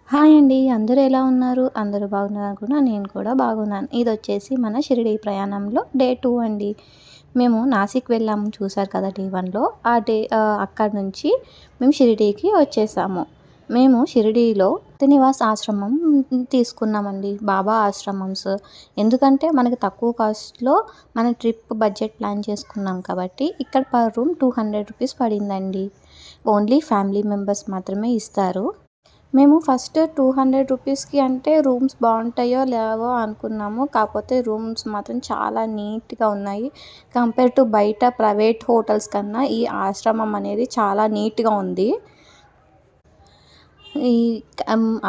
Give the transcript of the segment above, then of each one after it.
Hi అండి. అందరూ ఎలా ఉన్నారు? అందరూ బాగున్నారనుకున్నా. నేను కూడా బాగున్నాను. ఇదొచ్చేసి మన షిరిడీ ప్రయాణంలో డే 2 అండి. మేము నాసిక్ వెళ్ళాము చూసారు కదా! డే 1లో. అక్కడి నుంచి మేము షిరిడీకి వచ్చేసాము. మేము షిరిడీలో నివాస్ ఆశ్రమం తీసుకున్నామండి. బాబా ఆశ్రమమ్స్. ఎందుకంటే మనకి తక్కువ కాస్ట్‌లో మన ట్రిప్ బడ్జెట్ ప్లాన్ చేసుకున్నాం కాబట్టి ఇక్కడ పర్ రూమ్ ₹200 పడిందండి. ఓన్లీ ఫ్యామిలీ మెంబర్స్ మాత్రమే ఇస్తారు. మేము ఫస్ట్ ₹200కి అంటే రూమ్స్ బాగుంటాయో లేవో అనుకున్నాము. కాకపోతే రూమ్స్ మాత్రం చాలా నీట్‌గా ఉన్నాయి. కంపేర్ టు బయట ప్రైవేట్ హోటల్స్ కన్నా ఈ ఆశ్రమం అనేది చాలా నీట్‌గా ఉంది. ఈ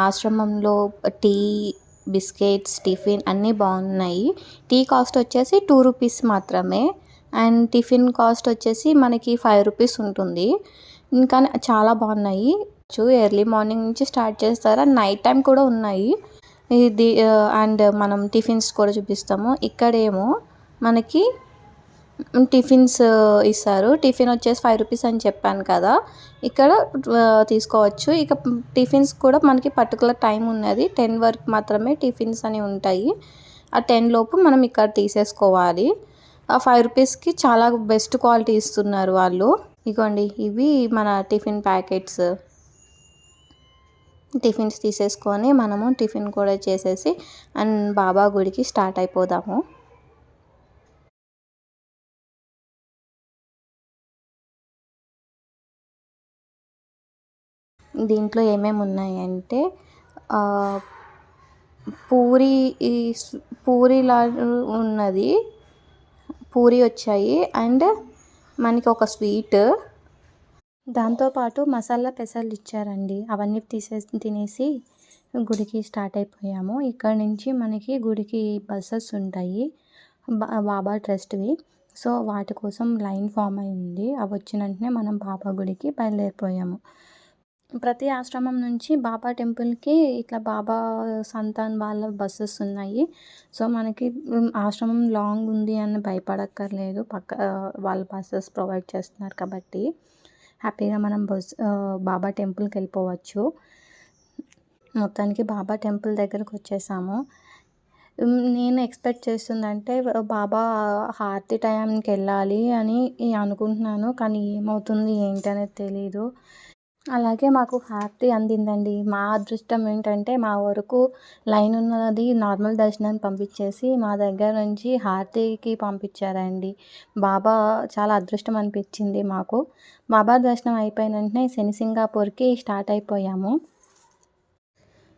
ఆశ్రమంలో టీ, బిస్కెట్స్, టిఫిన్ అన్నీ బాగున్నాయి. టీ కాస్ట్ వచ్చేసి ₹2 మాత్రమే. అండ్ టిఫిన్ కాస్ట్ వచ్చేసి మనకి ₹5 ఉంటుంది. ఇంకా చాలా బాగున్నాయి. ఎర్లీ మార్నింగ్ నుంచి స్టార్ట్ చేస్తారు. అండ్ నైట్ టైం కూడా ఉన్నాయి. అండ్ మనం టిఫిన్స్ కూడా చూపిస్తాము. ఇక్కడేమో మనకి టిఫిన్స్ ఇస్తారు. టిఫిన్ వచ్చేసి ₹5 అని చెప్పాను కదా! ఇక్కడ తీసుకోవచ్చు. ఇక టిఫిన్స్ కూడా మనకి పర్టికులర్ టైం ఉన్నది. 10 వరకు మాత్రమే టిఫిన్స్ అని ఉంటాయి. ఆ 10 లోపు మనం ఇక్కడ తీసేసుకోవాలి. ఆ ₹5కి చాలా బెస్ట్ క్వాలిటీ ఇస్తున్నారు వాళ్ళు. ఇగోండి ఇవి మన టిఫిన్ ప్యాకెట్స్. టిఫిన్స్ తీసేసుకొని మనము టిఫిన్ కూడా చేసేసి అండ్ బాబా గుడికి స్టార్ట్ అయిపోదాము. దీంట్లో ఏమేమి ఉన్నాయంటే పూరి పూరిలా ఉన్నది. పూరి వచ్చాయి అండ్ మనకి ఒక స్వీట్, దాంతోపాటు మసాలా పెసర్లు ఇచ్చారండి. అవన్నీ తినేసి గుడికి స్టార్ట్ అయిపోయాము. ఇక్కడ నుంచి మనకి గుడికి బస్సెస్ ఉంటాయి, బాబా ట్రస్ట్వి. సో వాటి కోసం లైన్ ఫామ్ అయింది. అవి వచ్చిన వెంటనే మనం బాబా గుడికి బయలుదేరిపోయాము. ప్రతి ఆశ్రమం నుంచి బాబా టెంపుల్కి ఇట్లా బాబా సంతాన్ వాళ్ళ బస్సెస్ ఉన్నాయి. సో మనకి ఆశ్రమం లాంగ్ ఉంది అని భయపడక్కర్లేదు. వాళ్ళ బస్సెస్ ప్రొవైడ్ చేస్తున్నారు కాబట్టి హ్యాపీగా మనం బాబా టెంపుల్కి వెళ్ళిపోవచ్చు. మొత్తానికి బాబా టెంపుల్ దగ్గరకు వచ్చేసాము. నేను ఎక్స్పెక్ట్ చేస్తుందంటే బాబా హారతి టైంకి వెళ్ళాలి అని అనుకుంటున్నాను. కానీ ఏమవుతుంది ఏంటి అనేది తెలీదు. అలాగే మాకు హారతి అందిందండి. మా అదృష్టం ఏంటంటే మా వరకు లైన్ ఉన్నది నార్మల్ దర్శనానికి పంపించేసి మా దగ్గర నుంచి హారతికి పంపించారండి. బాబా చాలా అదృష్టం అనిపించింది మాకు. బాబా దర్శనం అయిపోయిన వెంటనే శనిసింగాపూర్కి స్టార్ట్ అయిపోయాము.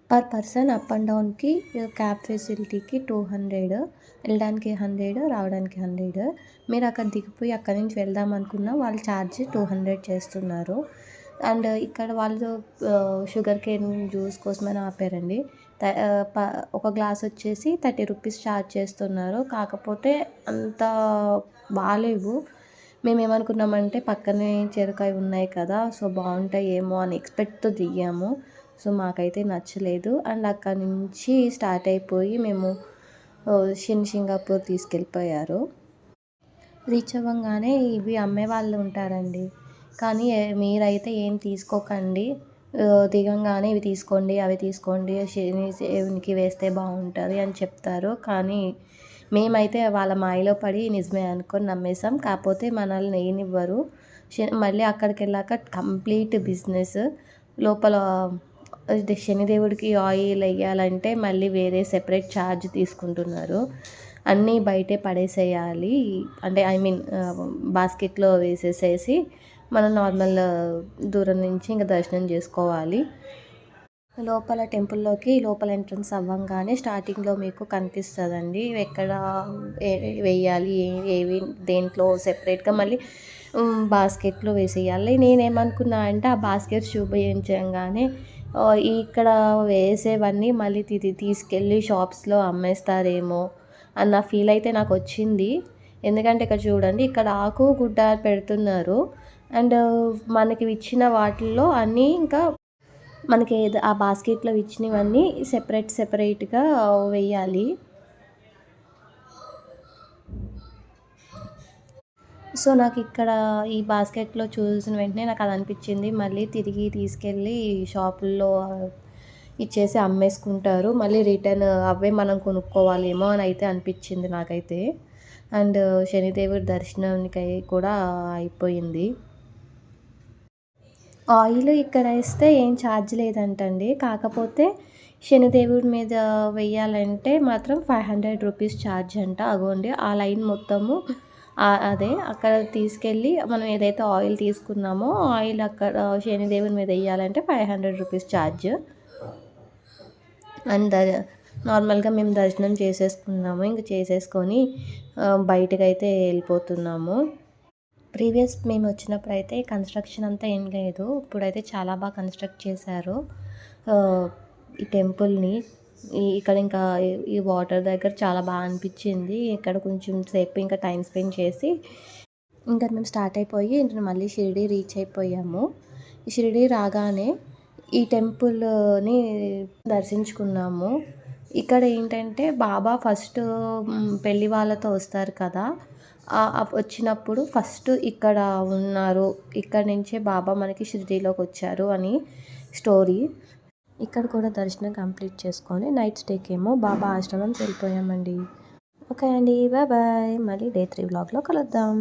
పర్ పర్సన్ అప్ అండ్ డౌన్కి క్యాబ్ ఫెసిలిటీకి 200, వెళ్ళడానికి 100, రావడానికి 100. మీరు అక్కడ దిగిపోయి అక్కడి నుంచి వెళ్దాం అనుకున్నా వాళ్ళు ఛార్జ్ 200 చేస్తున్నారు. అండ్ ఇక్కడ వాళ్ళు షుగర్ కేన్ జ్యూస్ కోసమని ఆపారండి. ఒక గ్లాస్ వచ్చేసి ₹30 ఛార్జ్ చేస్తున్నారు. కాకపోతే అంత బాగాలేవు. మేము ఏమనుకున్నామంటే పక్కనే చెరుకాయ ఉన్నాయి కదా, సో బాగుంటాయి ఏమో అని ఎక్స్పెక్ట్తో దిగాము. సో మాకైతే నచ్చలేదు. అండ్ అక్కడి నుంచి స్టార్ట్ అయిపోయి మేము సింగాపూర్ తీసుకెళ్ళిపోయారు. రీచ్ అవ్వగానే ఇవి అమ్మే వాళ్ళు ఉంటారండి. కానీ మీరైతే ఏం తీసుకోకండి. దిగంగానే ఇవి తీసుకోండి, అవి తీసుకోండి, శనికి వేస్తే బాగుంటుంది అని చెప్తారు. కానీ మేమైతే వాళ్ళ మాయలో పడి నిజమే అనుకొని నమ్మేసాం. కాకపోతే మనల్ని వేయనివ్వరు. మళ్ళీ అక్కడికి వెళ్ళాక కంప్లీట్ బిజినెస్. లోపల శనిదేవుడికి ఆయిల్ వేయాలంటే మళ్ళీ వేరే సెపరేట్ ఛార్జ్ తీసుకుంటున్నారు. అన్నీ బయటే పడేసేయాలి. అంటే బాస్కెట్లో వేసేసేసి మనం నార్మల్ దూరం నుంచి ఇంకా దర్శనం చేసుకోవాలి. లోపల టెంపుల్లోకి లోపల ఎంట్రన్స్ అవ్వంగానే స్టార్టింగ్లో మీకు కనిపిస్తుందండి ఎక్కడ వేయాలి, ఏవి దేంట్లో సెపరేట్గా మళ్ళీ బాస్కెట్లో వేసేయాలి. నేనేమనుకున్నా అంటే ఆ బాస్కెట్ చూపించగానే ఇక్కడ వేసేవన్నీ మళ్ళీ తీసుకెళ్ళి షాప్స్లో అమ్మేస్తారేమో అన్న ఫీల్ అయితే నాకు వచ్చింది. ఎందుకంటే ఇక్కడ చూడండి, ఇక్కడ ఆకు గుడ్డ పెడుతున్నారు. అండ్ మనకి ఇచ్చిన వాటిల్లో అన్నీ ఇంకా మనకి ఆ బాస్కెట్లో ఇచ్చినవన్నీ సెపరేట్గా వేయాలి. సో నాకు ఇక్కడ ఈ బాస్కెట్లో చూసిన వెంటనే నాకు అది అనిపించింది. మళ్ళీ తిరిగి తీసుకెళ్ళి షాపుల్లో ఇచ్చేసి అమ్మేసుకుంటారు. మళ్ళీ రిటర్న్ అవే మనం కొనుక్కోవాలేమో అని అయితే అనిపించింది నాకైతే. అండ్ శనిదేవుడి దర్శనానికి కూడా అయిపోయింది. ఆయిల్ ఇక్కడ వేస్తే ఏం ఛార్జ్ లేదంటండి. కాకపోతే శనిదేవుడి మీద వెయ్యాలంటే మాత్రం 500 రూపీస్ ఛార్జ్ అంట. అగోండి ఆ లైన్ మొత్తము అదే అక్కడ తీసుకెళ్ళి మనం ఏదైతే ఆయిల్ తీసుకున్నామో ఆయిల్ అక్కడ శనిదేవుని మీద వెయ్యాలంటే 500 రూపీస్ ఛార్జ్. అండ్ నార్మల్గా మేము దర్శనం చేసేసుకున్నాము. ఇంక చేసేసుకొని బయటకైతే వెళ్ళిపోతున్నాము. ప్రీవియస్ మేము వచ్చినప్పుడు అయితే కన్స్ట్రక్షన్ అంతా ఏం లేదు. ఇప్పుడైతే చాలా బాగా కన్స్ట్రక్ట్ చేశారు ఈ టెంపుల్ని. ఇక్కడ ఇంకా ఈ వాటర్ దగ్గర చాలా బాగా అనిపించింది. ఇక్కడ కొంచెం సేపు ఇంకా టైం స్పెండ్ చేసి ఇంకా మేము స్టార్ట్ అయిపోయి మళ్ళీ షిరిడి రీచ్ అయిపోయాము. ఈ షిరిడి రాగానే ఈ టెంపుల్ని దర్శించుకున్నాము. ఇక్కడ ఏంటంటే బాబా ఫస్ట్ పెళ్ళి వాళ్ళతో వస్తారు కదా, వచ్చినప్పుడు ఫస్ట్ ఇక్కడ ఉన్నారు, ఇక్కడ నుంచే బాబా మనకి షిరిడీలోకి వచ్చారు అని స్టోరీ. ఇక్కడ కూడా దర్శనం కంప్లీట్ చేసుకొని నైట్ స్టేకి ఏమో బాబా ఆశ్రమం వెళ్ళిపోయామండి. ఓకే అండి, బాయ్ బాయ్. మళ్ళీ డే 3 వ్లాగ్లో కలుద్దాం.